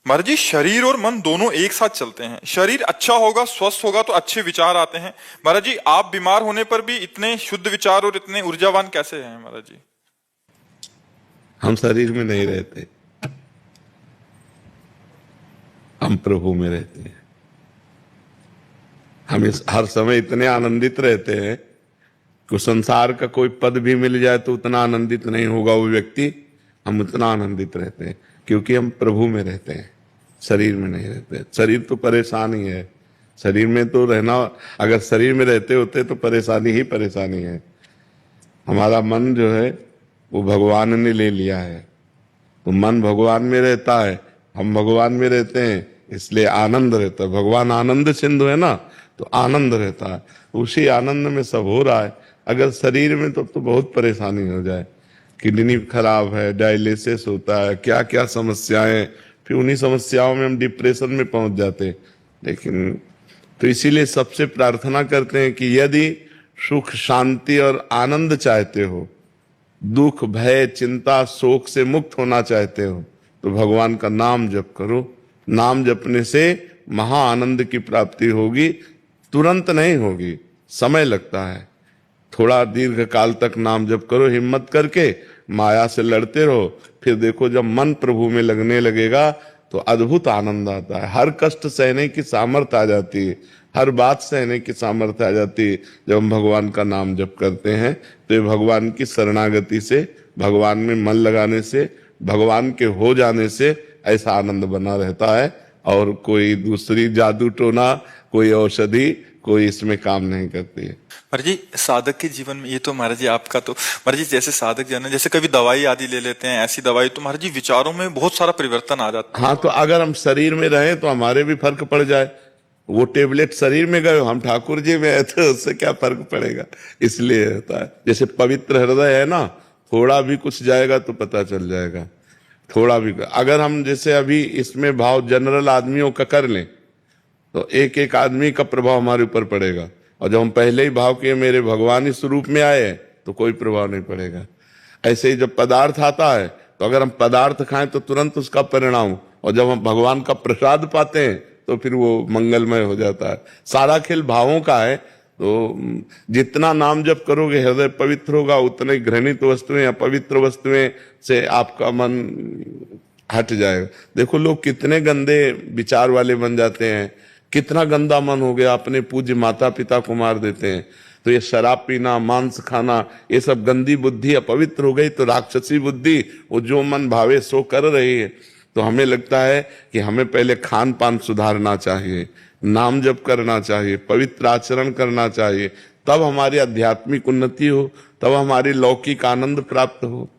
महाराज जी, शरीर और मन दोनों एक साथ चलते हैं। शरीर अच्छा होगा, स्वस्थ होगा तो अच्छे विचार आते हैं। महाराज जी, आप बीमार होने पर भी इतने शुद्ध विचार और इतने ऊर्जावान कैसे हैं महाराज जी? हम शरीर में नहीं रहते, हम प्रभु में रहते हैं। हम इस हर समय इतने आनंदित रहते हैं कि संसार का कोई पद भी मिल जाए तो उतना आनंदित नहीं होगा वो व्यक्ति। हम उतना आनंदित रहते हैं क्योंकि हम प्रभु में रहते हैं, शरीर में नहीं रहते। शरीर तो परेशान ही है, शरीर में तो रहना, अगर शरीर में रहते होते तो परेशानी ही परेशानी है। हमारा मन जो है वो भगवान ने ले लिया है, तो मन भगवान में रहता है, हम भगवान में रहते हैं, इसलिए आनंद रहता है। भगवान आनंद सिंधु है ना, तो आनंद रहता है। उसी आनंद में सब हो रहा है। अगर शरीर में तो बहुत परेशानी हो जाए, किडनी खराब है, डायलिसिस होता है, क्या क्या समस्याएं, फिर उन्हीं समस्याओं में हम डिप्रेशन में पहुंच जाते हैं। लेकिन तो इसीलिए सबसे प्रार्थना करते हैं कि यदि सुख, शांति और आनंद चाहते हो, दुख, भय, चिंता, शोक से मुक्त होना चाहते हो, तो भगवान का नाम जप करो। नाम जपने से महा आनंद की प्राप्ति होगी। तुरंत नहीं होगी, समय लगता है। थोड़ा दीर्घ काल तक नाम जप करो, हिम्मत करके माया से लड़ते रहो। फिर देखो, जब मन प्रभु में लगने लगेगा तो अद्भुत आनंद आता है। हर कष्ट सहने की सामर्थ्य आ जाती है, हर बात सहने की सामर्थ्य आ जाती है जब हम भगवान का नाम जप करते हैं। तो ये भगवान की शरणागति से, भगवान में मन लगाने से, भगवान के हो जाने से ऐसा आनंद बना रहता है। और कोई दूसरी जादू टोना, कोई औषधि, कोई इसमें काम नहीं करती है। महाराज जी, साधक के जीवन में, ये तो महाराज जी आपका तो, महाराज जी जैसे साधक जन है, जैसे कभी दवाई आदि ले लेते हैं, ऐसी दवाई तो महाराज जी विचारों में बहुत सारा परिवर्तन आ जाता है। हाँ, तो अगर हम शरीर में रहें तो हमारे भी फर्क पड़ जाए। वो टेबलेट शरीर में गए, हम ठाकुर जी में है, तो उससे क्या फर्क पड़ेगा। इसलिए होता है। जैसे पवित्र हृदय है ना, थोड़ा भी कुछ जाएगा तो पता चल जाएगा। थोड़ा भी, अगर हम जैसे अभी इसमें भाव जनरल आदमियों का कर लें तो एक एक आदमी का प्रभाव हमारे ऊपर पड़ेगा। और जब हम पहले ही भाव किए मेरे भगवान इस रूप में आए, तो कोई प्रभाव नहीं पड़ेगा। ऐसे ही जब पदार्थ आता है, तो अगर हम पदार्थ खाएं तो तुरंत उसका परिणाम, और जब हम भगवान का प्रसाद पाते हैं तो फिर वो मंगलमय हो जाता है। सारा खेल भावों का है। तो जितना नाम जप करोगे, हृदय पवित्र होगा, उतने घृणित वस्तुएं, अपवित्र वस्तुएं से आपका मन हट जाएगा। देखो, लोग कितने गंदे विचार वाले बन जाते हैं, कितना गंदा मन हो गया, अपने पूज्य माता पिता को मार देते हैं। तो ये शराब पीना, मांस खाना, ये सब गंदी बुद्धि अपवित्र हो गई। तो राक्षसी बुद्धि, वो जो मन भावे सो कर रही है। तो हमें लगता है कि हमें पहले खान पान सुधारना चाहिए, नाम जप करना चाहिए, पवित्र आचरण करना चाहिए, तब हमारी आध्यात्मिक उन्नति हो, तब हमारी लौकिक आनंद प्राप्त हो।